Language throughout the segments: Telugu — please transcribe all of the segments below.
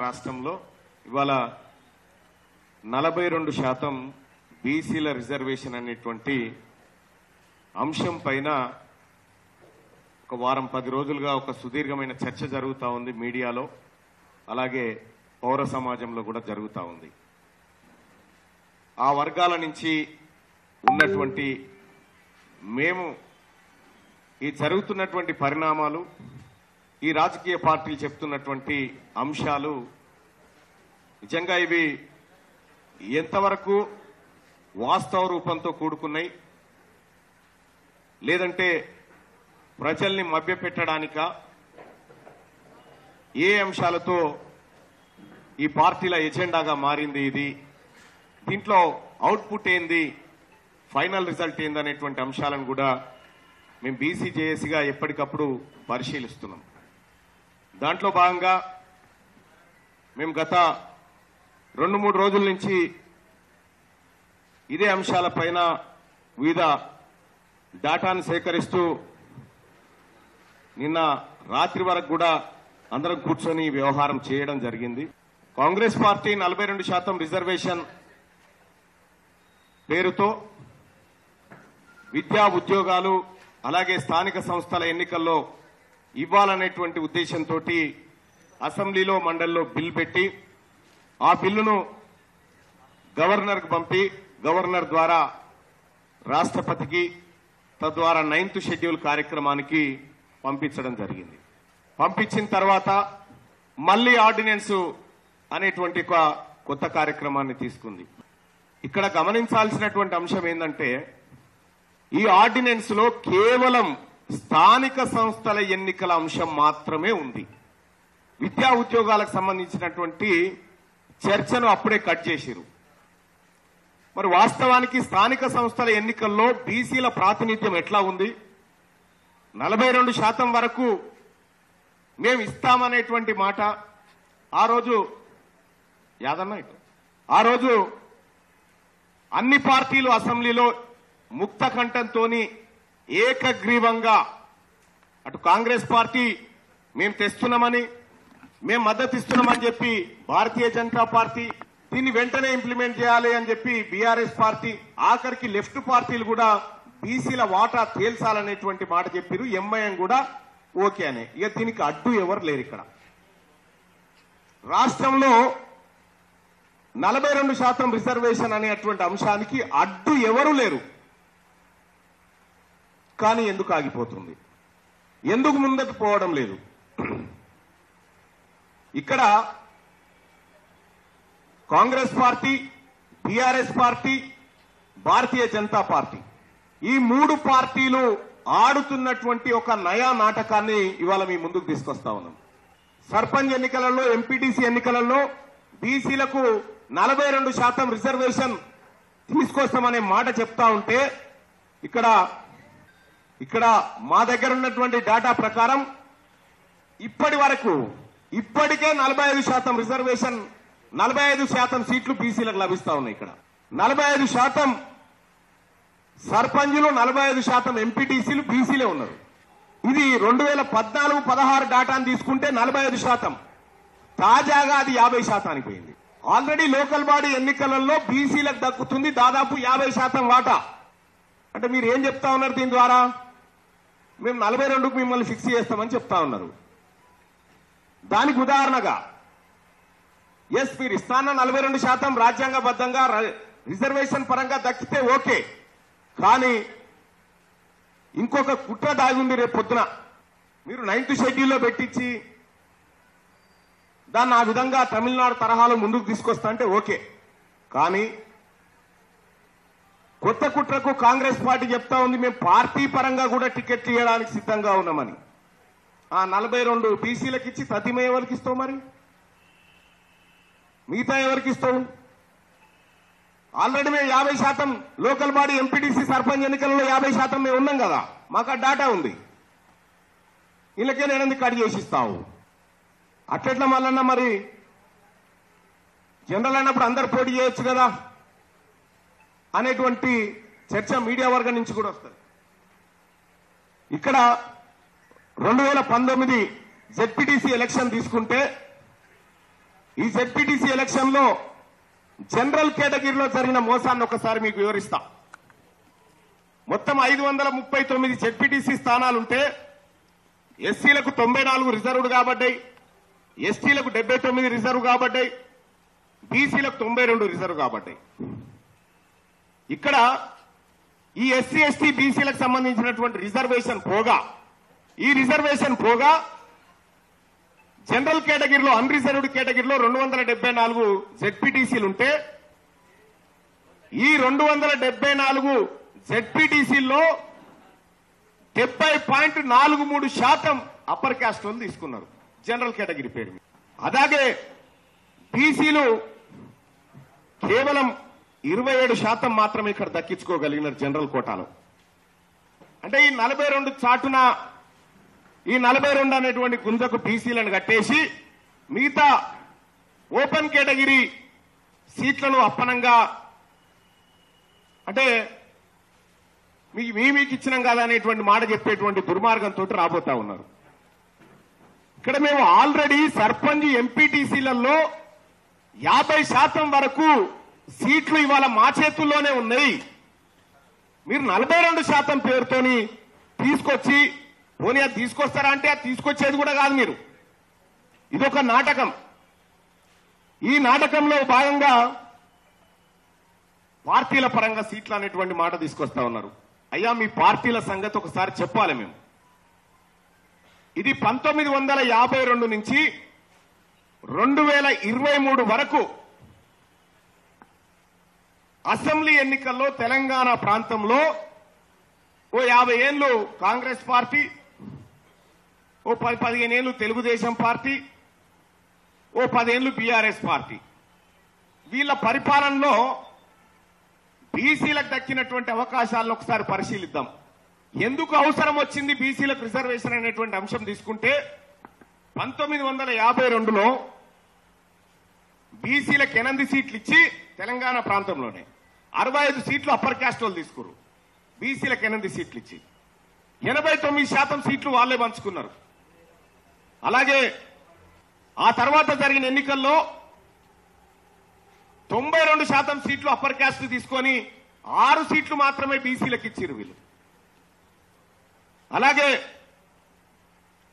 రాష్ట్రంలో ఇవాళ 42% బీసీల రిజర్వేషన్ అనేటువంటి అంశం పైన ఒక వారం 10 రోజులుగా ఒక సుదీర్ఘమైన చర్చ జరుగుతూ ఉంది మీడియాలో, అలాగే పౌర సమాజంలో కూడా జరుగుతూ ఉంది. ఆ వర్గాల నుంచి ఉన్నటువంటి మేము ఈ జరుగుతున్నటువంటి పరిణామాలు, ఈ రాజకీయ పార్టీలు చెప్తున్నటువంటి అంశాలు నిజంగా ఇవి ఎంతవరకు వాస్తవ రూపంతో కూడుకున్నాయి, లేదంటే ప్రజల్ని మభ్యపెట్టడానిక, ఏ అంశాలతో ఈ పార్టీల ఎజెండాగా మారింది ఇది, దీంట్లో అవుట్పుట్ ఏంది, ఫైనల్ రిజల్ట్ ఏంది అనేటువంటి అంశాలను కూడా మేము బీసీజేఏసీగా ఎప్పటికప్పుడు పరిశీలిస్తున్నాం. దాంట్లో భాగంగా మేము గత 2-3 రోజుల నుంచి ఇదే అంశాలపైన వివిధ డేటాను సేకరిస్తూ నిన్న రాత్రి వరకు కూడా అందరం కూర్చొని వ్యవహారం చేయడం జరిగింది. కాంగ్రెస్ పార్టీ 42% రిజర్వేషన్ పేరుతో విద్యా ఉద్యోగాలు అలాగే స్థానిక సంస్థల ఎన్నికల్లో ఇవ్వాలనేటువంటి ఉద్దేశంతో అసెంబ్లీలో మండలిలో బిల్ పెట్టి ఆ బిల్లును గవర్నర్కు పంపి గవర్నర్ ద్వారా రాష్ట్రపతికి, తద్వారా 9th షెడ్యూల్ కార్యక్రమానికి పంపించడం జరిగింది. పంపించిన తర్వాత మళ్లీ ఆర్డినెన్స్ అనేటువంటి ఒక కొత్త కార్యక్రమాన్ని తీసుకుంది. ఇక్కడ గమనించాల్సినటువంటి అంశం ఏంటంటే ఈ ఆర్డినెన్స్ లో కేవలం స్థానిక సంస్థల ఎన్నికల అంశం మాత్రమే ఉంది. విద్యా ఉద్యోగాలకు సంబంధించినటువంటి చర్చను అప్పుడే కట్ చేసిరు. మరి వాస్తవానికి స్థానిక సంస్థల ఎన్నికల్లో బీసీల ప్రాతినిధ్యం ఎట్లా ఉంది? 42% వరకు మేము ఇస్తామనేటువంటి మాట ఆ రోజు యాదన్న ఆ రోజు అన్ని పార్టీలు అసెంబ్లీలో ముక్త కంఠంతో ఏకగ్రీవంగా అటు కాంగ్రెస్ పార్టీ మేము తెస్తున్నామని, మేము మద్దతు ఇస్తున్నామని చెప్పి భారతీయ జనతా పార్టీ దీన్ని వెంటనే ఇంప్లిమెంట్ చేయాలి అని చెప్పి బీఆర్ఎస్ పార్టీ, ఆఖరికి లెఫ్ట్ పార్టీలు కూడా బీసీల వాటా తేల్చాలనేటువంటి మాట చెప్పారు. ఎంఐఎం కూడా ఓకే అనే. ఇక దీనికి అడ్డు ఎవరు లేరు. ఇక్కడ రాష్ట్రంలో 42% రిజర్వేషన్ అనేటువంటి అంశానికి అడ్డు ఎవరు లేరు. కానీ ఎందుకు ఆగిపోతుంది? ఎందుకు ముందుకు పోవడం లేదు? ఇక్కడ Congress party, BRS party, Bharatiya Janata party ఈ 3 పార్టీలు ఆడుతున్నటువంటి ఒక నయా నాటకాన్ని ఇవాళ మీ ముందుకు తీసుకొస్తా ఉన్నాం. సర్పంచ్ ఎన్నికలలో, ఎంపీటీసీ ఎన్నికలలో బీసీలకు 42% రిజర్వేషన్ తీసుకొస్తామనే మాట చెప్తా ఉంటే ఇక్కడ మా దగ్గర ఉన్నటువంటి డేటా ప్రకారం ఇప్పటి వరకు ఇప్పటికే 45% రిజర్వేషన్, 45% సీట్లు బీసీలకు లభిస్తా ఉన్నాయి. ఇక్కడ 45% సర్పంచులు, 45% ఎంపీటీసీలు బీసీలే ఉన్నారు. ఇది 2014-16 డేటాను తీసుకుంటే 45%. తాజాగా అది 50% పోయింది. ఆల్రెడీ లోకల్ బాడీ ఎన్నికలలో బీసీలకు దక్కుతుంది దాదాపు 50% వాటా. అంటే మీరు ఏం చెప్తా ఉన్నారు? దీని ద్వారా మేము 42కు మిమ్మల్ని ఫిక్స్ చేస్తామని చెప్తా ఉన్నారు. దానికి ఉదాహరణగా ఎస్, మీరు ఇస్తాన్న 42% రాజ్యాంగబద్ధంగా రిజర్వేషన్ పరంగా దక్కితే ఓకే, కానీ ఇంకొక కుట్ర దాగి ఉంది. రేపు పొద్దున మీరు 9th షెడ్యూల్లో పెట్టించి దాన్ని ఆ విధంగా తమిళనాడు తరహాలో ముందుకు తీసుకొస్తా అంటే ఓకే, కానీ కొత్త కుట్రకు కాంగ్రెస్ పార్టీ చెప్తా ఉంది మేము పార్టీ పరంగా కూడా టికెట్ ఇవ్వడానికి సిద్ధంగా ఉన్నామని. ఆ 42 బీసీలకు ఇచ్చి తతిమే ఎవరికి ఇస్తావు? మరి మిగతా ఎవరికి ఇస్తావు? ఆల్రెడీ మేము 50% లోకల్ బాడీ ఎంపీటీసీ సర్పంచ్ ఎన్నికల్లో 50% మేము ఉన్నాం కదా, మాకు ఆ డేటా ఉంది. వీళ్ళకే నేను కట్ చేసి ఇస్తావు. అట్లెట్లా మళ్ళన్నా మరి జనరల్ అయినప్పుడు అందరు పోటీ చేయొచ్చు కదా అనేటువంటి చర్చ మీడియా వర్గం నుంచి కూడా వస్తుంది. ఇక్కడ 2019 జెడ్పీటీసీ ఎలక్షన్ తీసుకుంటే ఈ జెడ్పీటీసీ ఎలక్షన్ లో జనరల్ కేటగిరీలో జరిగిన మోసాన్ని ఒకసారి మీకు వివరిస్తా. మొత్తం 539 జెడ్పీటీసీ స్థానాలుంటే ఎస్సీలకు 94 రిజర్వ్డ్ కాబడ్డాయి, ఎస్టీలకు 79 రిజర్వ్ కాబడ్డాయి, బీసీలకు 92 రిజర్వ్ కాబడ్డాయి. ఇక్కడ ఈ ఎస్సీ ఎస్టీ బీసీలకు సంబంధించినటువంటి ఈ రిజర్వేషన్ పోగా జనరల్ కేటగిరీలో అన్రిజర్వ్డ్ కేటగిరీలో 274 జెడ్పీటీసీలు ఉంటే ఈ 274 జెడ్పీటీసీల్లో 70.43% అప్పర్ క్యాస్ట్ వాళ్ళు తీసుకున్నారు జనరల్ కేటగిరీ పేరు మీద. అలాగే బీసీలు కేవలం 27% మాత్రమే ఇక్కడ దక్కించుకోగలిగినారు జనరల్ కోటాలో. అంటే ఈ 42 చాటున ఈ 42 అనేటువంటి గుంజకు బీసీలను కట్టేసి మిగతా ఓపెన్ కేటగిరీ సీట్లను అప్పనంగా అంటే మీకు ఇచ్చినాం కదా అనేటువంటి మాట చెప్పేటువంటి దుర్మార్గంతో రాబోతా ఉన్నారు. ఇక్కడ మేము ఆల్రెడీ సర్పంచ్ ఎంపీటీసీలలో 50% వరకు సీట్లు ఇవాళ మా చేతుల్లోనే ఉన్నాయి. మీరు 42% పేరుతోని తీసుకొచ్చి పోనీ అది తీసుకొస్తారా అంటే అది తీసుకొచ్చేది కూడా కాదు. మీరు ఇదొక నాటకం. ఈ నాటకంలో భాగంగా పార్టీల పరంగా సీట్లు అనేటువంటి మాట తీసుకొస్తా ఉన్నారు. అయ్యా మీ పార్టీల సంగతి ఒకసారి చెప్పాలి. మేము ఇది 1952 నుంచి 2023 వరకు అసెంబ్లీ ఎన్నికల్లో తెలంగాణ ప్రాంతంలో ఓ 50 ఏళ్లు కాంగ్రెస్ పార్టీ, ఓ 10-15 ఏళ్లు తెలుగుదేశం పార్టీ, ఓ 10 ఏళ్లు బీఆర్ఎస్ పార్టీ. వీళ్ళ పరిపాలనలో బీసీలకు దక్కినటువంటి అవకాశాలను ఒకసారి పరిశీలిద్దాం. ఎందుకు అవసరం వచ్చింది బీసీలకు రిజర్వేషన్ అనేటువంటి అంశం తీసుకుంటే 1952లో బీసీలకు 8 సీట్లు ఇచ్చి తెలంగాణ ప్రాంతంలోనే 65 సీట్లు అప్పర్ క్యాస్ట్ వాళ్ళు తీసుకున్నారు. బీసీలకు 8 సీట్లు ఇచ్చి 89% సీట్లు వాళ్ళే పంచుకున్నారు. అలాగే ఆ తర్వాత జరిగిన ఎన్నికల్లో 92% సీట్లు అప్పర్ క్యాస్ట్ తీసుకొని 6 సీట్లు మాత్రమే బీసీలకు ఇచ్చారు వీళ్ళు. అలాగే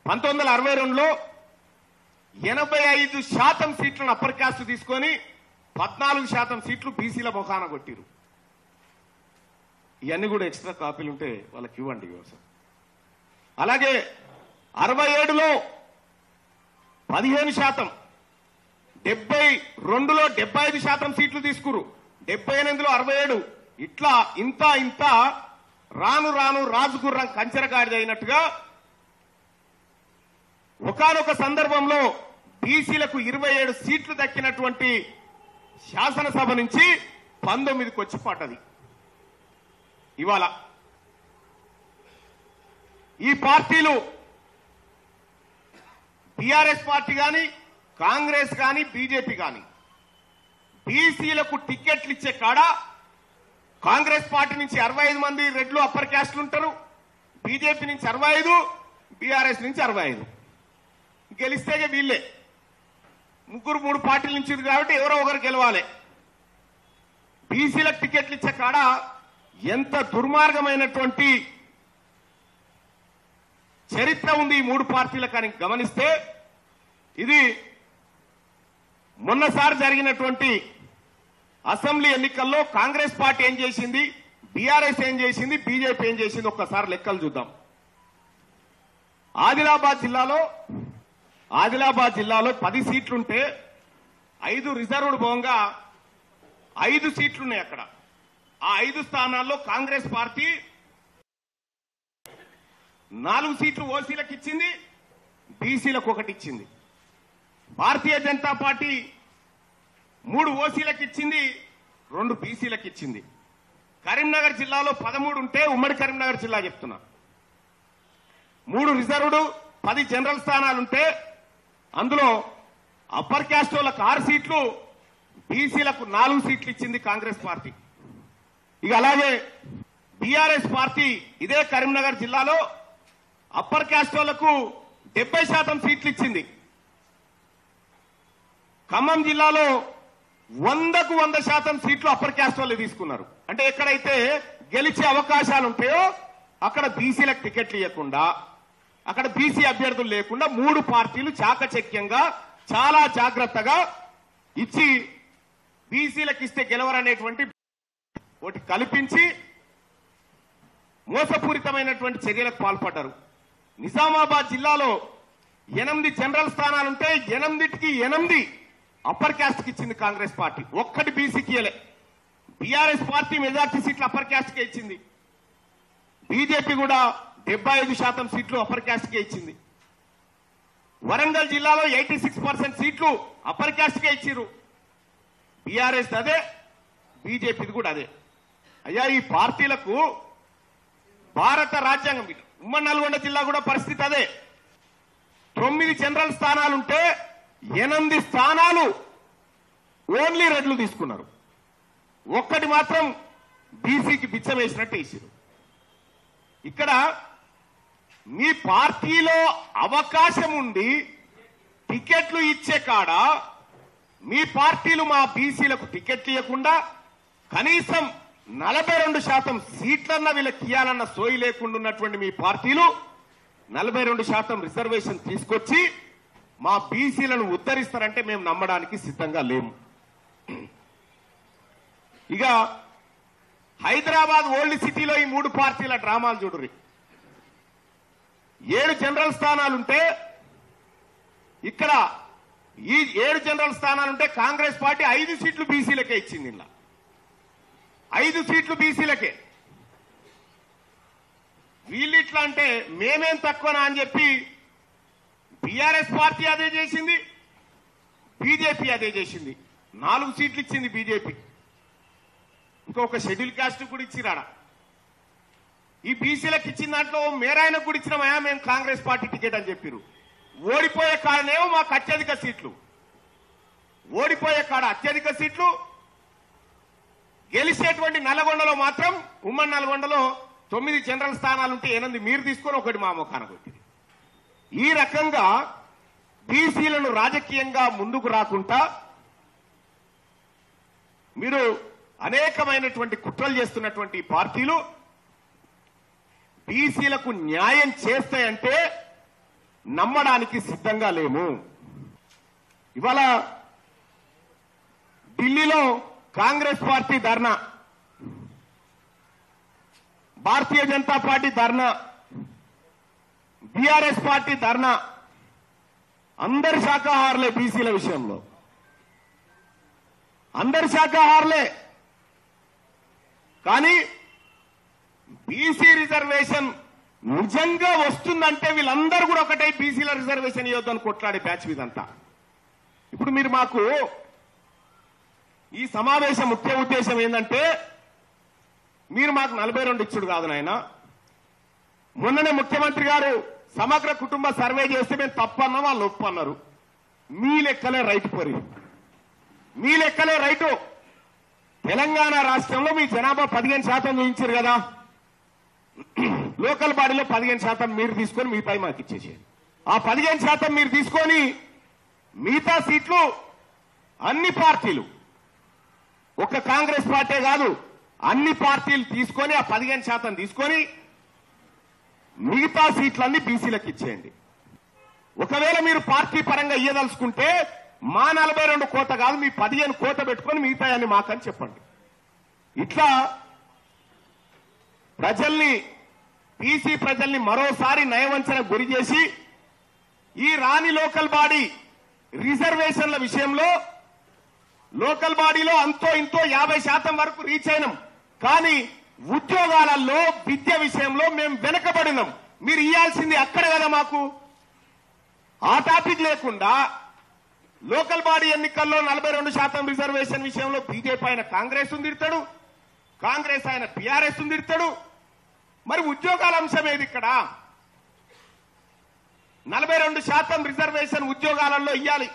1962లో 85% సీట్లను అప్పర్ క్యాస్ట్ తీసుకొని 14% సీట్లు బీసీల ముఖాన కొట్టిరు. ఇవన్నీ కూడా ఎక్స్ట్రా కాపీలు ఉంటే వాళ్ళకి ఇవ్వండి వ్యవసాయం. అలాగే 67లో 15%, 72లో 75% సీట్లు తీసుకురు, 78లో 67, ఇట్లా ఇంత రాను రాజుగుర్రం కంచెరగాడిది అయినట్టుగా ఒకానొక సందర్భంలో బీసీలకు 27 సీట్లు దక్కినటువంటి శాసనసభ నుంచి 19కి వచ్చి పడ్డది. ఇవాళ ఈ పార్టీలు టీఆర్ఎస్ పార్టీ కానీ కాంగ్రెస్ కానీ బీజేపీ కానీ బీసీలకు టికెట్లు ఇచ్చే కాడ కాంగ్రెస్ పార్టీ నుంచి 65 మంది రెడ్లు అప్పర్ క్యాస్ట్లు ఉంటారు, బీజేపీ నుంచి 65, బీఆర్ఎస్ నుంచి 65. గెలిస్తే వీళ్ళే 3 పార్టీల నుంచి కాబట్టి ఎవరో ఒకరు గెలవాలి. బీసీలకు టికెట్లు ఇచ్చే కాడ ఎంత దుర్మార్గమైనటువంటి చరిత్ర ఉంది ఈ 3 పార్టీలకు అని గమనిస్తే ఇది మొన్నసారి జరిగినటువంటి అసెంబ్లీ ఎన్నికల్లో కాంగ్రెస్ పార్టీ ఏం చేసింది, బీఆర్ఎస్ ఏం చేసింది, బీజేపీ ఏం చేసింది ఒక్కసారి లెక్కలు చూద్దాం. ఆదిలాబాద్ జిల్లాలో 10 సీట్లుంటే 5 రిజర్వ్డ్ పోగా 5 సీట్లున్నాయి అక్కడ. ఆ 5 స్థానాల్లో కాంగ్రెస్ పార్టీ 4 సీట్లు ఓసీలకు ఇచ్చింది, బీసీలకు 1 ఇచ్చింది. భారతీయ జనతా పార్టీ 3 ఓసీలకు ఇచ్చింది, 2 బీసీలకు ఇచ్చింది. కరీంనగర్ జిల్లాలో 13 ఉంటే ఉమ్మడి కరీంనగర్ జిల్లా చెప్తున్నా 3 రిజర్వ్డ్ 10 జనరల్ స్థానాలుంటే అందులో అప్పర్ క్యాస్ట్ వాళ్ళకు 6 సీట్లు, బీసీలకు 4 సీట్లు ఇచ్చింది కాంగ్రెస్ పార్టీ. ఇక అలాగే బీఆర్ఎస్ పార్టీ ఇదే కరీంనగర్ జిల్లాలో అప్పర్ క్యాస్ట్ వాళ్లకు 70% సీట్లు ఇచ్చింది, ఖమ్మం జిల్లాలో 100కు 100% సీట్లు అప్పర్ క్యాస్ట్ వాళ్ళు తీసుకున్నారు. అంటే ఎక్కడైతే గెలిచే అవకాశాలు ఉంటాయో అక్కడ బీసీలకు టికెట్లు ఇవ్వకుండా, అక్కడ బీసీ అభ్యర్థులు లేకుండా 3 పార్టీలు చాకచక్యంగా చాలా జాగ్రత్తగా ఇచ్చి బీసీలకు ఇస్తే గెలవరనేటువంటి ఒకటి కల్పించి మోసపూరితమైనటువంటి చర్యలకు పాల్పడ్డారు. నిజామాబాద్ జిల్లాలో 8 జనరల్ స్థానాలుంటే 8కి 8 అప్పర్ క్యాస్ట్ కి ఇచ్చింది కాంగ్రెస్ పార్టీ, ఒక్కటి బీసీకి ఇయ్యలే. బీఆర్ఎస్ పార్టీ మెజార్టీ సీట్లు అప్పర్ క్యాస్ట్ కే ఇచ్చింది. బీజేపీ కూడా 75% సీట్లు అప్పర్ క్యాస్ట్ కే ఇచ్చింది. వరంగల్ జిల్లాలో 86% సీట్లు అప్పర్ క్యాస్ట్ కే ఇచ్చిరు. బీఆర్ఎస్ అదే, బీజేపీది కూడా అదే. అయ్యా ఈ పార్టీలకు భారత రాజ్యాంగం, ఉమ్మడి నల్గొండ జిల్లా కూడా పరిస్థితి అదే. 9 జనరల్ స్థానాలుంటే 8 స్థానాలు ఓన్లీ రెడ్లు తీసుకున్నారు, ఒక్కటి మాత్రం బీసీకి బిచ్చం వేసినట్టు వేసారు. ఇక్కడ మీ పార్టీలో అవకాశం ఉండి టికెట్లు ఇచ్చే కాడ మీ పార్టీలు మా బీసీలకు టికెట్లు ఇవ్వకుండా కనీసం 42% సీట్లన్న వీళ్ళకి ఇయ్యాలన్న సోయి లేకుండా ఉన్నటువంటి మీ పార్టీలు 42% రిజర్వేషన్ తీసుకొచ్చి మా బీసీలను ఉద్ధరిస్తారంటే మేము నమ్మడానికి సిద్ధంగా లేము. ఇక హైదరాబాద్ ఓల్డ్ సిటీలో ఈ 3 పార్టీల డ్రామాలు చూడుర్రి. 7 జనరల్ స్థానాలుంటే ఇక్కడ ఈ 7 జనరల్ స్థానాలుంటే కాంగ్రెస్ పార్టీ 5 సీట్లు బీసీలకే ఇచ్చింది. ఇలా 5 సీట్లు బీసీలకే. వీళ్ళు ఇట్లా అంటే మేమేం తక్కువనా అని చెప్పి బీఆర్ఎస్ పార్టీ అదే చేసింది, బీజేపీ అదే చేసింది. 4 సీట్లు ఇచ్చింది బీజేపీ, ఇంకొక షెడ్యూల్ కాస్ట్ కూడా ఇచ్చిరాడా. ఈ బీసీలకు ఇచ్చిన దాంట్లో మేరాయనకు కూడా ఇచ్చినామయా మేము కాంగ్రెస్ పార్టీ టికెట్ అని చెప్పారు. ఓడిపోయే కాడనేమో మాకు అత్యధిక సీట్లు, ఓడిపోయే కాడ అత్యధిక సీట్లు, గెలిచేటువంటి నల్గొండలో మాత్రం ఉమ్మడి నల్గొండలో 9 జనరల్ స్థానాలుంటే 8 మీరు తీసుకొని ఒకటి మా ముఖాన కొట్టింది. ఈ రకంగా బీసీలను రాజకీయంగా ముందుకు రాకుండా మీరు అనేకమైనటువంటి కుట్రలు చేస్తున్నటువంటి పార్టీలు బీసీలకు న్యాయం చేస్తాయంటే నమ్మడానికి సిద్ధంగా లేము. ఇవాళ ఢిల్లీలో కాంగ్రెస్ పార్టీ ధర్నా, భారతీయ జనతా పార్టీ ధర్నా, బీఆర్ఎస్ పార్టీ ధర్నా. అందరి శాఖాహారులే బీసీల విషయంలో, అందరి శాఖాహారులే. కానీ బీసీ రిజర్వేషన్ నిజంగా వస్తుందంటే వీళ్ళందరూ కూడా ఒకటే బీసీల రిజర్వేషన్ ఇవ్వద్దని కొట్లాడే బ్యాచ్ ఇదంతా. ఇప్పుడు మీరు మాకు ఈ సమావేశం ముఖ్య ఉద్దేశం ఏంటంటే మీరు మాకు 42 ఇచ్చుడు కాదు నాయన. మొన్ననే ముఖ్యమంత్రి గారు సమగ్ర కుటుంబ సర్వే చేస్తే మేము తప్పన్నా వాళ్ళు ఒప్పు అన్నారు. మీ లెక్కలే రైతు పరి, మీ లెక్కలే రైతు. తెలంగాణ రాష్ట్రంలో మీ జనాభా 15% చూపించారు కదా, లోకల్ బాడీలో 15% మీరు తీసుకొని మిగతా మాకు ఇచ్చేసేది. ఆ 15% మీరు తీసుకొని మిగతా సీట్లు అన్ని పార్టీలు, ఒక కాంగ్రెస్ పార్టీ కాదు అన్ని పార్టీలు తీసుకొని ఆ 15% తీసుకొని మిగతా సీట్లన్నీ బీసీలకు ఇచ్చేయండి. ఒకవేళ మీరు పార్టీ పరంగా ఇయ్యదలుచుకుంటే మా 42 కోట కాదు మీ 15 కోట పెట్టుకొని మిగతాయన్ని మాకని చెప్పండి. ఇట్లా ప్రజల్ని, బీసీ ప్రజల్ని మరోసారి నయవంచన గురి చేసి ఈ రాని లోకల్ బాడీ రిజర్వేషన్ల విషయంలో లోకల్ బాడీలో అంతో ఇంతో 50% వరకు రీచ్ అయినాం. కానీ ఉద్యోగాలలో విద్య విషయంలో మేము వెనకబడినాం. మీరు ఇయ్యాల్సింది అక్కడ కదా మాకు. ఆ టాపిక్ లేకుండా లోకల్ బాడీ ఎన్నికల్లో 42% రిజర్వేషన్ విషయంలో బీజేపీ ఆయన కాంగ్రెస్ తిడతాడు, కాంగ్రెస్ ఆయన బీఆర్ఎస్ తిడతాడు. మరి ఉద్యోగాల అంశం ఏది ఇక్కడ? 42% రిజర్వేషన్ ఉద్యోగాలలో ఇయ్యాలి.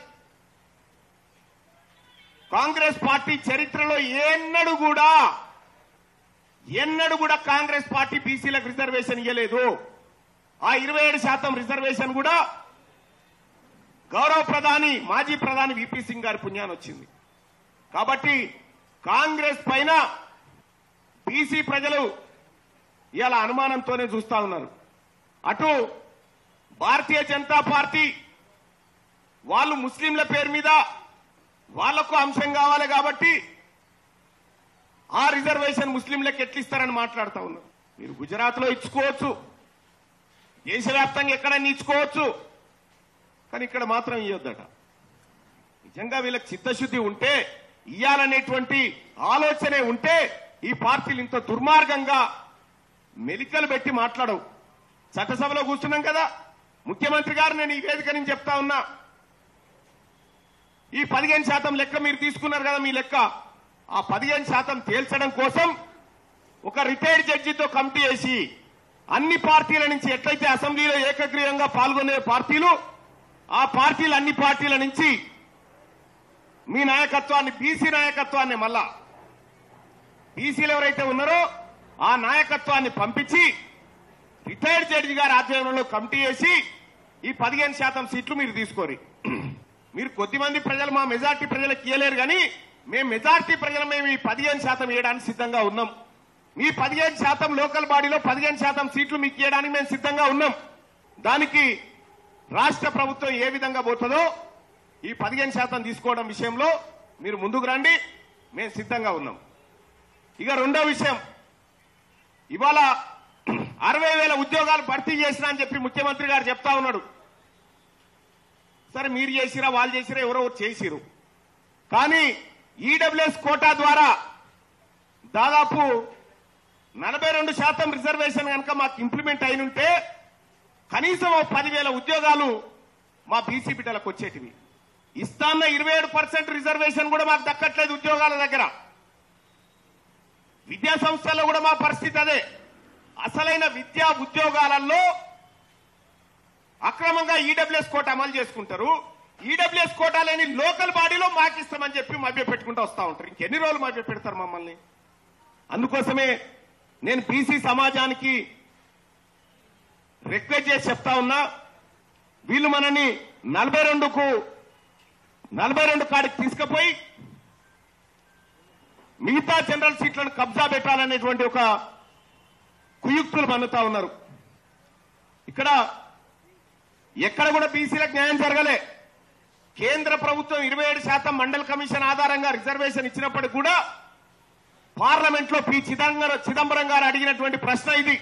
కాంగ్రెస్ పార్టీ చరిత్రలో ఎన్నడూ కూడా కాంగ్రెస్ పార్టీ బీసీలకు రిజర్వేషన్ ఇవ్వలేదు. ఆ 27% రిజర్వేషన్ కూడా గౌరవ ప్రధాని మాజీ ప్రధాని విపి సింగ్ గారి పుణ్యాన్ని వచ్చింది. కాబట్టి కాంగ్రెస్ పైన బీసీ ప్రజలు ఇలా అనుమానంతోనే చూస్తా ఉన్నారు. అటు భారతీయ జనతా పార్టీ వాళ్ళు ముస్లింల పేరు మీద వాళ్లకు అంశం కావాలి కాబట్టి ఆ రిజర్వేషన్ ముస్లింలకు ఎట్లిస్తారని మాట్లాడుతూ ఉన్నారు. మీరు గుజరాత్ లో ఇచ్చుకోవచ్చు, దేశవ్యాప్తంగా ఎక్కడైనా ఇచ్చుకోవచ్చు, కానీ ఇక్కడ మాత్రం ఇవ్వద్దట. నిజంగా వీళ్ళకి చిత్తశుద్ధి ఉంటే, ఇయ్యాలనేటువంటి ఆలోచనే ఉంటే ఈ పార్టీలు ఇంత దుర్మార్గంగా మెలికలు పెట్టి మాట్లాడవు. చట్టసభలో కూర్చున్నాం కదా, ముఖ్యమంత్రి గారు నేను ఈ వేదిక నుంచి చెప్తా ఉన్నా, ఈ 15% లెక్క మీరు తీసుకున్నారు కదా, మీ లెక్క ఆ 15% తేల్చడం కోసం ఒక రిటైర్డ్ జడ్జితో కమిటీ వేసి అన్ని పార్టీల నుంచి ఎట్లయితే అసెంబ్లీలో ఏకగ్రీవంగా పాల్గొనే పార్టీలు, ఆ పార్టీలు అన్ని పార్టీల నుంచి మీ నాయకత్వాన్ని, బీసీ నాయకత్వాన్ని, మళ్ళా బీసీలు ఎవరైతే ఉన్నారో ఆ నాయకత్వాన్ని పంపించి రిటైర్డ్ జడ్జి గారి ఆధ్వర్యంలో కమిటీ వేసి ఈ 15% సీట్లు మీరు తీసుకోరు. మీరు కొద్దిమంది ప్రజలు, మా మెజార్టీ ప్రజలకు ఇయ్యలేరు, కానీ మేము మెజార్టీ ప్రజలు మేము ఈ 15% ఇవ్వడానికి సిద్ధంగా ఉన్నాం. మీ 15% లోకల్ బాడీలో 15% సీట్లు మీకు ఇవ్వడానికి మేము సిద్ధంగా ఉన్నాం. దానికి రాష్ట్ర ప్రభుత్వం ఏ విధంగా పోతుందో ఈ 15% తీసుకోవడం విషయంలో మీరు ముందుకు రండి, మేము సిద్ధంగా ఉన్నాం. ఇక రెండో విషయం, ఇవాళ 60,000 ఉద్యోగాలు భర్తీ చేసినా అని చెప్పి ముఖ్యమంత్రి గారు చెప్తా ఉన్నాడు. సరే, మీరు చేసిరా, వాళ్ళు చేసిరా, ఎవరో చేసిరు, కానీ ఈడబ్ల్యూఎస్ కోటా ద్వారా దాదాపు 42% రిజర్వేషన్ కనుక మాకు ఇంప్లిమెంట్ అయినుంటే కనీసం 10,000 ఉద్యోగాలు మా బీసీ బిడ్డలకు వచ్చేటివి. ఇస్తాన్న 27% రిజర్వేషన్ కూడా మాకు దక్కట్లేదు ఉద్యోగాల దగ్గర. విద్యా సంస్థల్లో కూడా మా పరిస్థితి అదే. అసలైన విద్యా ఉద్యోగాలలో అక్రమంగా ఈడబ్ల్యూఎస్ కోటా అమలు చేసుకుంటారు. ఈడబ్ల్యూఎస్ కోటా లేని లోకల్ బాడీలో మాకు ఇస్తామని చెప్పి మభ్య పెట్టుకుంటూ వస్తా ఉంటారు. ఇంకెన్ని రోజులు మభ్య పెడతారు మమ్మల్ని? అందుకోసమే నేను బీసీ సమాజానికి రిక్వెస్ట్ చేసి చెప్తా ఉన్నా, వీళ్ళు మనని 42 కాడికి తీసుకుపోయి మిగతా జనరల్ సీట్లను కబ్జా పెట్టాలనేటువంటి ఒక కుయుక్తులు పన్నుతా ఉన్నారు. ఇక్కడ ఎక్కడ కూడా బీసీలకు న్యాయం జరగలే. కేంద్ర ప్రభుత్వం 27% మండల్ కమిషన్ ఆధారంగా రిజర్వేషన్ ఇచ్చినప్పటికీ కూడా పార్లమెంట్ లో పి చిదంబరం గారు అడిగినటువంటి ప్రశ్న ఇది.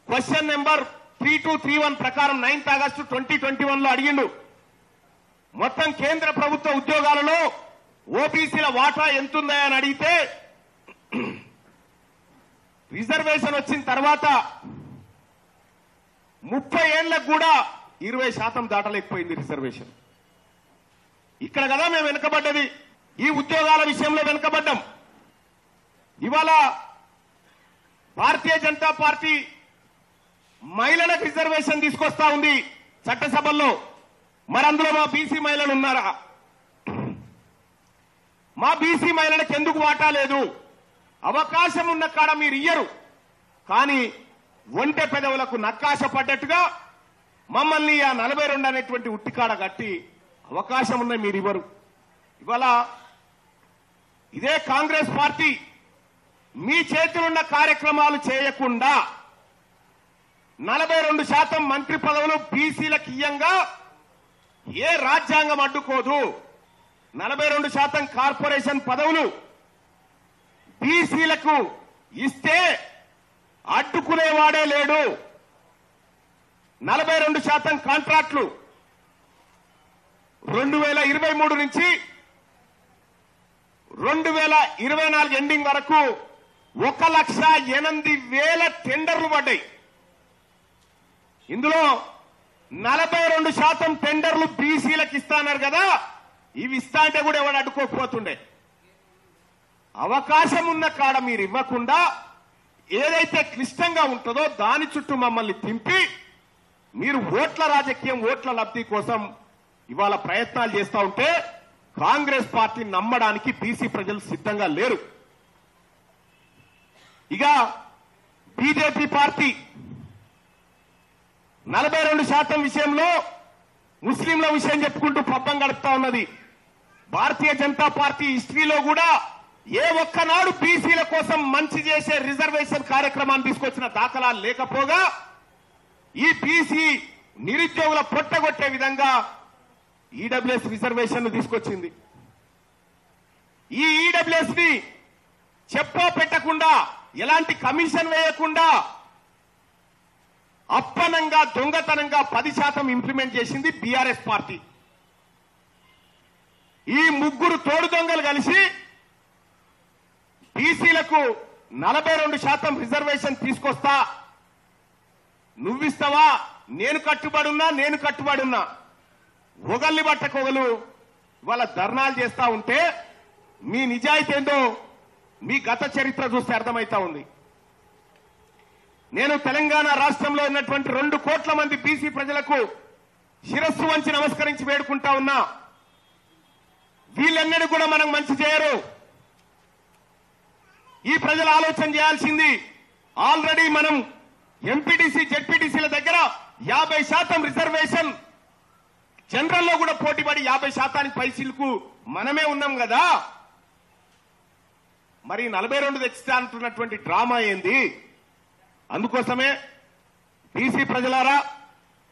క్వశ్చన్ నెంబర్ 3231 ప్రకారం 9th ఆగస్టు 2021 లో అడిగిండు, మొత్తం కేంద్ర ప్రభుత్వ ఉద్యోగాలలో ఓబీసీల వాటా ఎంతుందా అని అడిగితే రిజర్వేషన్ వచ్చిన తర్వాత 30 ఏళ్లకు కూడా 20% దాటలేకపోయింది రిజర్వేషన్. ఇక్కడ కదా మేము వెనుకబడ్డది, ఈ ఉద్యోగాల విషయంలో వెనుకబడ్డాం. ఇవాళ భారతీయ జనతా పార్టీ మహిళలకు రిజర్వేషన్ తీసుకొస్తా ఉంది చట్టసభల్లో. మరి అందులో మా బీసీ మహిళలు ఉన్నారా? మా బీసీ మహిళలకు ఎందుకు వాటా లేదు? అవకాశం ఉన్న కాడ మీరు ఇయ్యరు, కానీ ఒంటె పెదవులకు నక్కాశ పడ్డట్టుగా మమ్మల్ని ఆ 42 అనేటువంటి ఉట్టికాడ కట్టి అవకాశం ఉన్న మీరు ఇవ్వరు. ఇవాళ ఇదే కాంగ్రెస్ పార్టీ మీ చేతులున్న కార్యక్రమాలు చేయకుండా 42% మంత్రి పదవులు బీసీలకు ఇయ్యంగా ఏ రాజ్యాంగం అడ్డుకోదు. 42% కార్పొరేషన్ పదవులు బీసీలకు ఇస్తే అడ్డుకునేవాడే లేడు. 42% కాంట్రాక్టులు 2023 నుంచి 2024 ఎండింగ్ వరకు 1,08,000 టెండర్లు పడ్డాయి. ఇందులో 42% టెండర్లు బీసీలకు ఇస్తాన్నారు కదా, ఇవి ఇస్తా అంటే కూడా ఎవరు అడ్డుకోకపోతుండే. అవకాశం ఉన్న కాడ మీరు ఇవ్వకుండా ఏదైతే క్లిష్టంగా ఉంటుందో దాని చుట్టూ మమ్మల్ని తింపి మీరు ఓట్ల రాజకీయం, ఓట్ల లబ్ధి కోసం ఇవాళ ప్రయత్నాలు చేస్తా ఉంటే కాంగ్రెస్ పార్టీ నమ్మడానికి బీసీ ప్రజలు సిద్ధంగా లేరు. ఇక బీజేపీ పార్టీ 42% విషయంలో ముస్లింల విషయం చెప్పుకుంటూ పబ్బం గడుపుతా ఉన్నది. భారతీయ జనతా పార్టీ హిస్టరీలో కూడా ఏ ఒక్కనాడు బీసీల కోసం మంచి చేసే రిజర్వేషన్ కార్యక్రమాన్ని తీసుకొచ్చిన దాఖలాలు లేకపోగా ఈ బీసీ నిరుద్యోగుల పొట్టగొట్టే విధంగా ఈడబ్ల్యూఎస్ రిజర్వేషన్ తీసుకొచ్చింది. ఈ ఈడబ్ల్యూఎస్ ని చెప్పో పెట్టకుండా, ఎలాంటి కమిషన్ వేయకుండా అప్పనంగా దొంగతనంగా 10% ఇంప్లిమెంట్ చేసింది బీఆర్ఎస్ పార్టీ. ఈ ముగ్గురు తోడు దొంగలు కలిసి బీసీలకు 42% రిజర్వేషన్ తీసుకొస్తా, నువ్విస్తావా, నేను కట్టుబడున్నా ఒగల్ని బట్టకొగలు వాళ్ళ ధర్నాలు చేస్తా ఉంటే మీ నిజాయితీ ఏందో మీ గత చరిత్ర చూస్తే అర్థమైతా ఉంది. నేను తెలంగాణ రాష్ట్రంలో ఉన్నటువంటి 2 కోట్ల మంది బీసీ ప్రజలకు శిరస్సు వంచి నమస్కరించి వేడుకుంటా ఉన్నా. వీళ్ళెన్నడూ కూడా మనం మంచి చేయరు. ఈ ప్రజలు ఆలోచన చేయాల్సింది, ఆల్రెడీ మనం ఎంపీటీసీ జెడ్పీటీసీల దగ్గర 50% రిజర్వేషన్, జనరల్లో కూడా పోటీపడి 50% పైసలకు మనమే ఉన్నాం కదా. మరి 42 తెచ్చిస్తా అంటున్నటువంటి డ్రామా ఏంది? అందుకోసమే బీసీ ప్రజలారా,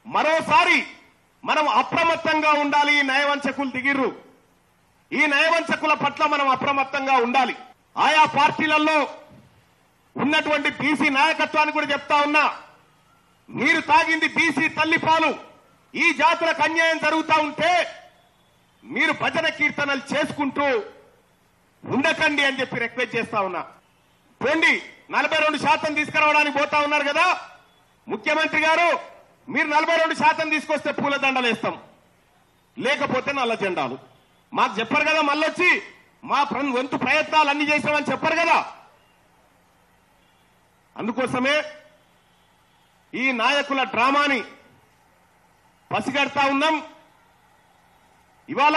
మరోసారి మనం అప్రమత్తంగా ఉండాలి. ఈ నయవంచకులు దిగిర్రు. ఈ నయవంచకుల పట్ల మనం అప్రమత్తంగా ఉండాలి. ఆయా పార్టీలలో ఉన్నటువంటి బీసీ నాయకత్వాన్ని కూడా చెప్తా ఉన్నా, మీరు తాగింది బీసీ తల్లిపాలు. ఈ జాతులకు అన్యాయం జరుగుతూ ఉంటే మీరు భజన కీర్తనలు చేసుకుంటూ ఉండకండి అని చెప్పి రిక్వెస్ట్ చేస్తా ఉన్నా. పోండి, 42% తీసుకురావడానికి పోతా ఉన్నారు కదా ముఖ్యమంత్రి గారు. మీరు 42% తీసుకొస్తే పూలదండలు వేస్తాం, లేకపోతే నల్ల జెండాలు. మాకు చెప్పరు కదా, మళ్ళొచ్చి మా వంతు ప్రయత్నాలు అన్ని చేసామని చెప్పరు కదా. అందుకోసమే ఈ నాయకుల డ్రామాని పసిగడతా ఉన్నాం. ఇవాళ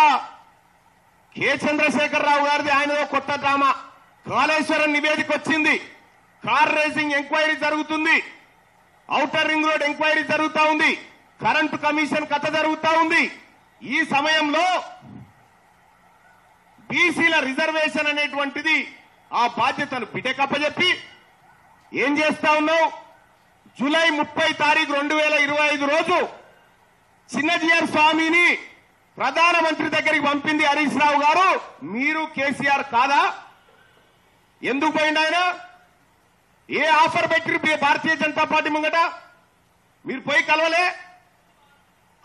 కె చంద్రశేఖరరావు గారిది ఆయనదో కొత్త డ్రామా. కాళేశ్వరం నివేదిక వచ్చింది, కార్ రేసింగ్ ఎంక్వైరీ జరుగుతుంది, ఔటర్ రింగ్ రోడ్ ఎంక్వైరీ జరుగుతా ఉంది, కరెంటు కమిషన్ కథ జరుగుతా ఉంది. ఈ సమయంలో బీసీల రిజర్వేషన్ అనేటువంటిది ఆ బాధ్యతను పిటకప్పజెప్పి ఏం చేస్తా ఉన్నావు? జూలై 30 తారీఖు 2025 రోజు చిన్నజీఆర్ స్వామిని ప్రధానమంత్రి దగ్గరికి పంపింది హరీష్ రావు గారు. మీరు కేసీఆర్ కాదా? ఎందుకు పోయింది ఆయన? ఏ ఆఫర్ పెట్టి భారతీయ జనతా పార్టీ ముంగట మీరు పోయి కలవలే?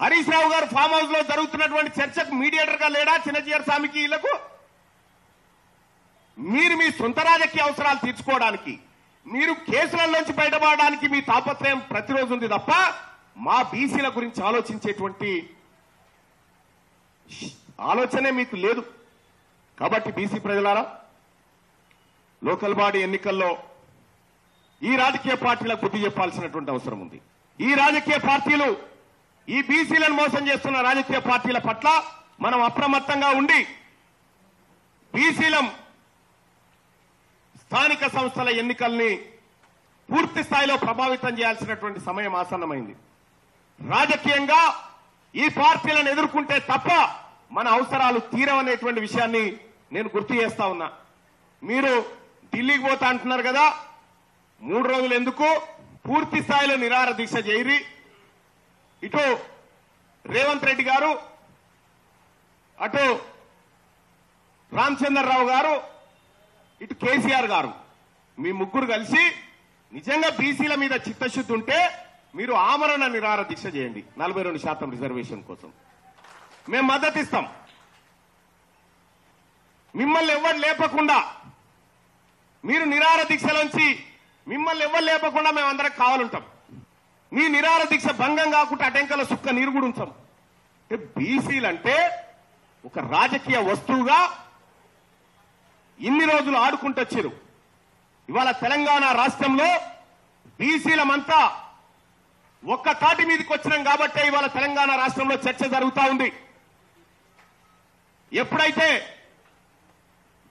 హరీష్ రావు గారు ఫామ్ హౌస్ లో జరుగుతున్నటువంటి చర్చకు మీడియేటర్ గా లేడా చిన్నజీఆర్ స్వామికి? వీళ్లకు మీరు మీ సొంత రాజకీయ అవసరాలు తీర్చుకోవడానికి, మీరు కేసులలోంచి బయటపడడానికి మీ తాపత్రయం ప్రతిరోజు ఉంది తప్ప మా బీసీల గురించి ఆలోచించేటువంటి ఆలోచనే మీకు లేదు. కాబట్టి బీసీ ప్రజలారా, లోకల్ బాడీ ఎన్నికల్లో ఈ రాజకీయ పార్టీలకు బుద్ధి చెప్పాల్సినటువంటి అవసరం ఉంది. ఈ రాజకీయ పార్టీలు ఈ బీసీలను మోసం చేస్తున్న రాజకీయ పార్టీల పట్ల మనం అప్రమత్తంగా ఉండి బీసీలం స్థానిక సంస్థల ఎన్నికల్ని పూర్తి స్థాయిలో ప్రభావితం చేయాల్సినటువంటి సమయం ఆసన్నమైంది. రాజకీయంగా ఈ పార్టీలను ఎదుర్కొంటే తప్ప మన అవసరాలు తీరవనేటువంటి విషయాన్ని నేను గుర్తు చేస్తా ఉన్నా. మీరు ఢిల్లీకి పోతా అంటున్నారు కదా, 3 రోజులు ఎందుకు? పూర్తి స్థాయిలో నిరాహార దీక్ష చేయరి. ఇటు రేవంత్ రెడ్డి గారు, అటు రామచంద్రరావు గారు, ఇటు కేసీఆర్ గారు, మీ ముగ్గురు కలిసి నిజంగా బీసీల మీద చిత్తశుద్ధి ఉంటే మీరు ఆమరణ నిరాహార దీక్ష చేయండి. 42% రిజర్వేషన్ కోసం మేము మద్దతు ఇస్తాం. మిమ్మల్ని ఎవరు లేపకుండా, మీరు నిరాహార దీక్షలోంచి మిమ్మల్ని ఎవరు లేపకుండా మేము అందరం కావాలంటాం. మీ నిరాహార దీక్ష భంగం కాకుండా అటెంకల సుక్క నీరు కూడా ఉంచాం. బీసీలు అంటే ఒక రాజకీయ వస్తువుగా ఇన్ని రోజులు ఆడుకుంటూ వచ్చారు. ఇవాళ తెలంగాణ రాష్ట్రంలో బీసీలమంతా ఒక్క తాటి మీదకి వచ్చినాం కాబట్టే ఇవాళ తెలంగాణ రాష్ట్రంలో చర్చ జరుగుతా ఉంది. ఎప్పుడైతే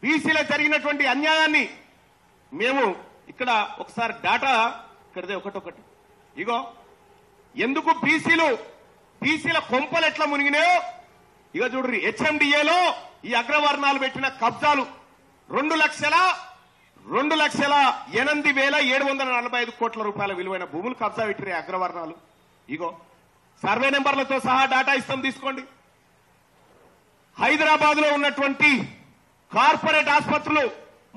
బీసీలో జరిగినటువంటి అన్యాయాన్ని మేము ఇక్కడ ఒకసారి డేటా ఇక్కడదే ఒకటొకటి ఇగో ఎందుకు బీసీల కొంపలు ఎట్లా మునిగినాయో ఇక చూడ్రి. హెచ్ఎండిఏలో ఈ అగ్రవర్ణాలు పెట్టిన కబ్జాలు 2,08,745 కోట్ల రూపాయల విలువైన భూములు కబ్జా పెట్టిన అగ్రవర్ణాలు. ఇగో సర్వే నెంబర్లతో సహా డాటా ఇస్తాం తీసుకోండి. హైదరాబాద్ లో ఉన్నటువంటి కార్పొరేట్ ఆసుపత్రులు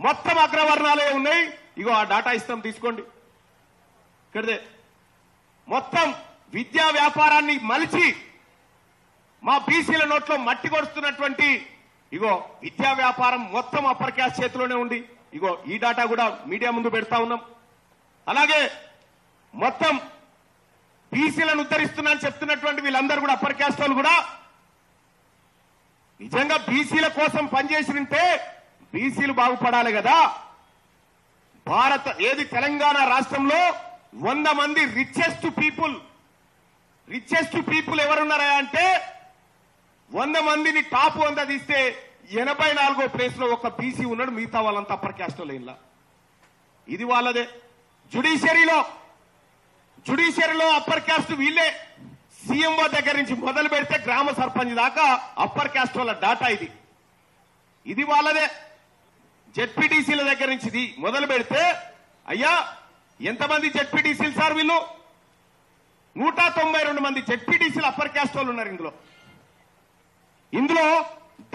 మొత్తం అగ్రవర్ణాలే ఉన్నాయి. ఇగో ఆ డాటా ఇస్తాం తీసుకోండి. ఇక్కడదే మొత్తం విద్యా వ్యాపారాన్ని మలిచి మా బీసీల నోట్లో మట్టి కొడుతున్నటువంటి ఇగో విద్యా వ్యాపారం మొత్తం అప్పర్ క్యాస్ట్ చేతిలోనే ఉంది. ఇగో ఈ డాటా కూడా మీడియా ముందు పెడతా ఉన్నాం. అలాగే మొత్తం బీసీలను ఉద్ధరిస్తున్నా అని చెప్తున్నటువంటి వీళ్ళందరూ కూడా అప్పర్ క్యాస్ట్ వాళ్ళు కూడా నిజంగా బీసీల కోసం పనిచేసినంటే బీసీలు బాగుపడాలి కదా. తెలంగాణ రాష్ట్రంలో 100 మంది రిచెస్ట్ పీపుల్ ఎవరున్నారా అంటే 100 మందిని టాప్ 100 తీస్తే 84వ ప్లేస్ లో ఒక బీసీ ఉన్నాడు. మిగతా వాళ్ళంతా అప్పర్ క్యాస్ట్ లైన్లా. ఇది వాళ్ళదే. జుడిషియరీలో అప్పర్ క్యాస్ట్ వీళ్ళే. సీఎంఓ దగ్గర నుంచి మొదలు పెడితే గ్రామ సర్పంచ్ దాకా అప్పర్ క్యాస్ట్ వాళ్ళ డాటా ఇది వాళ్ళదే. జెడ్పీటీసీల దగ్గర నుంచి మొదలు పెడితే అయ్యా ఎంతమంది జెడ్పీటీసీలు సార్ వీళ్ళు? 192 మంది జెడ్పీటీసీలు అప్పర్ క్యాస్ట్ వాళ్ళు ఉన్నారు. ఇందులో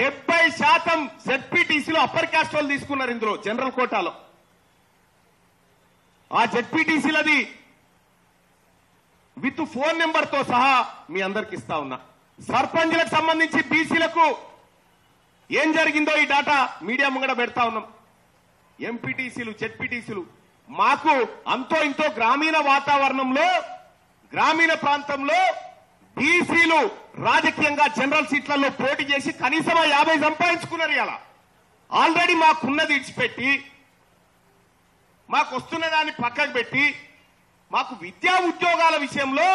70% జెడ్పీటీసీలు అప్పర్ క్యాస్ట్ వాళ్ళు తీసుకున్నారు. ఇందులో జనరల్ కోటాలో ఆ జెడ్పీటీసీలది విత్ ఫోన్ నెంబర్ తో సహా మీ అందరికి ఇస్తా ఉన్నా. సర్పంచ్లకు సంబంధించి బీసీలకు ఏం జరిగిందో ఈ డాటా మీడియా ముంగడ పెడతా ఉన్నాం. ఎంపీటీసీలు జెడ్పీటీసీలు మాకు అంతో ఇంతో గ్రామీణ వాతావరణంలో గ్రామీణ ప్రాంతంలో బీసీలు రాజకీయంగా జనరల్ సీట్లలో పోటీ చేసి కనీసం 50 సంపాదించుకున్నారు. ఇలా ఆల్రెడీ మాకున్నది ఇడిచిపెట్టి మాకు వస్తున్న దాన్ని పక్కకు పెట్టి మాకు విద్యా ఉద్యోగాల విషయంలో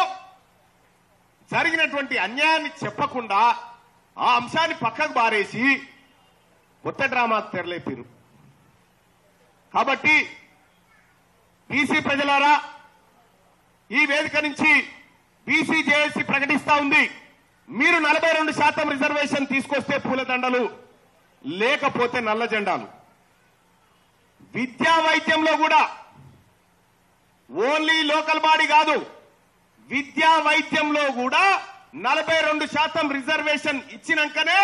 జరిగినటువంటి అన్యాయాన్ని చెప్పకుండా ఆ అంశాన్ని పక్కకు బారేసి కొత్త డ్రామా తెరలేపారు. కాబట్టి బీసీ ప్రజలారా, ఈ వేదిక నుంచి బీసీ జేఏసీ ప్రకటిస్తా ఉంది, మీరు 42% రిజర్వేషన్ తీసుకొస్తే పూలదండలు, లేకపోతే నల్ల జెండాలు. విద్యా వైద్యంలో కూడా ఓన్లీ లోకల్ బాడీ కాదు, విద్యా వైద్యంలో కూడా 42% రిజర్వేషన్ ఇచ్చినాకనే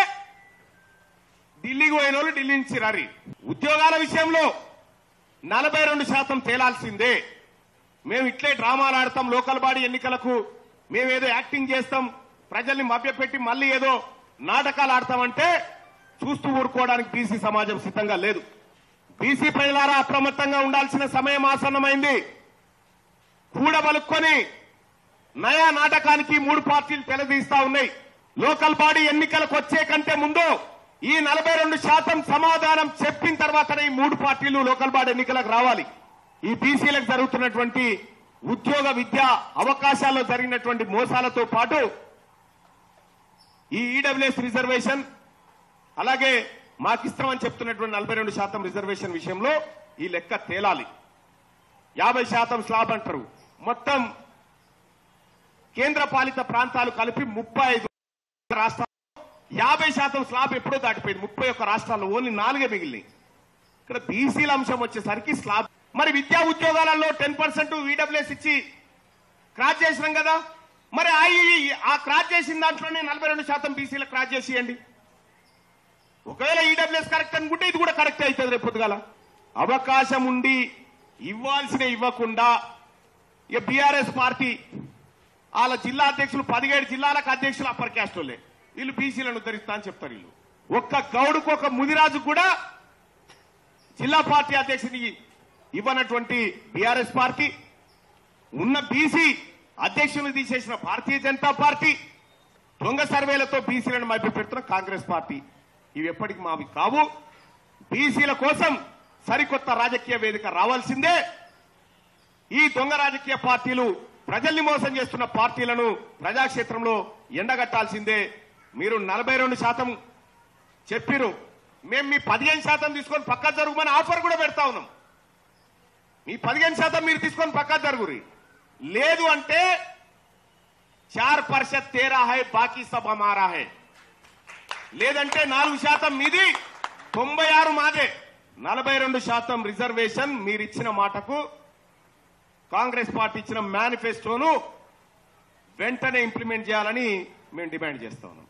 ఢిల్లీకి పోయిన వాళ్ళు ఢిల్లీ నుంచి రారి. ఉద్యోగాల విషయంలో 42% తేలాల్సిందే. మేము ఇట్లే డ్రామాలు ఆడతాం, లోకల్ బాడీ ఎన్నికలకు మేమేదో యాక్టింగ్ చేస్తాం, ప్రజల్ని మభ్యపెట్టి మళ్ళీ ఏదో నాటకాలు ఆడతామంటే చూస్తూ ఊరుకోవడానికి బీసీ సమాజం సిద్ధంగా లేదు. బీసీ ప్రజలారా, అప్రమత్తంగా ఉండాల్సిన సమయం ఆసన్నమైంది. కూడబలుక్కొని నయా నాటకానికి 3 పార్టీలు తెలదీస్తా ఉన్నాయి. లోకల్ బాడీ ఎన్నికలకు వచ్చే కంటే ముందు ఈ 42% సమాధానం చెప్పిన తర్వాతనే ఈ 3 పార్టీలు లోకల్ బాడీ ఎన్నికలకు రావాలి. ఈ బీసీలకు జరుగుతున్నటువంటి ఉద్యోగ విద్యా అవకాశాల్లో జరిగినటువంటి మోసాలతో పాటు ఈ ఈడబ్ల్యూఎస్ రిజర్వేషన్, అలాగే మాకిస్తామని చెప్తున్నటువంటి 42% రిజర్వేషన్ విషయంలో ఈ లెక్క తేలాలి. 50% స్లాబ్ అంటారు. మొత్తం కేంద్ర పాలిత ప్రాంతాలు కలిపి 35 రాష్ట్రాల్లో 50% స్లాబ్ ఎప్పుడో దాటిపోయింది. 31 రాష్ట్రాల్లో ఓన్లీ 4 మిగిలినాయి. ఇక్కడ బీసీల అంశం వచ్చేసరికి స్లాబ్. మరి విద్యా ఉద్యోగాలలో 10% ఈడబ్ల్యూఎస్ ఇచ్చి క్రాచ్ చేసినాం కదా, మరి ఆ క్రాచ్ చేసిన దాంట్లోనే 42% బీసీలకు క్రాచ్ చేసేయండి. ఒకవేళ ఈడబ్ల్యూఎస్ కరెక్ట్ అనుకుంటే ఇది కూడా కరెక్ట్ అవుతుంది. రేపు పొద్దుగాల అవకాశం ఉండి ఇవ్వాల్సిన ఇవ్వకుండా ఇక బీఆర్ఎస్ పార్టీ వాళ్ళ జిల్లా అధ్యక్షులు 17 జిల్లాలకు అధ్యక్షులు అప్పర్ క్యాస్ట్ వాళ్ళే, వీళ్ళు బీసీలను ఉద్ధరిస్తా అని చెప్తారు. వీళ్ళు ఒక్క గౌడుకు ఒక ముదిరాజు కూడా జిల్లా పార్టీ అధ్యక్షుని ఇవ్వనటువంటి బీఆర్ఎస్ పార్టీ, ఉన్న బీసీ అధ్యక్షులు తీసేసిన భారతీయ జనతా పార్టీ, దొంగ సర్వేలతో బీసీలను మభ్యపెడుతున్న కాంగ్రెస్ పార్టీ, ఇవి ఎప్పటికి మావి కావు. బీసీల కోసం సరికొత్త రాజకీయ వేదిక రావాల్సిందే. ఈ దొంగ రాజకీయ పార్టీలు ప్రజల్ని మోసం చేస్తున్న పార్టీలను ప్రజాక్షేత్రంలో ఎండగట్టాల్సిందే. మీరు 42% చెప్పిరు, మేము మీ 15% తీసుకొని పక్కా జరుగుమని ఆఫర్ కూడా పెడతా ఉన్నాం. మీ 15% మీరు తీసుకొని పక్కా జరుగురి. లేదు అంటే 4% तेरा है बाकी सब हमारा है లేదంటే 4% మీది 96 మాదే 42% రిజర్వేషన్ మీరిచ్చిన మాటకు కాంగ్రెస్ పార్టీ ఇచ్చిన మేనిఫెస్టోను వెంటనే ఇంప్లిమెంట్ చేయాలని మేము డిమాండ్ చేస్తా ఉన్నాం.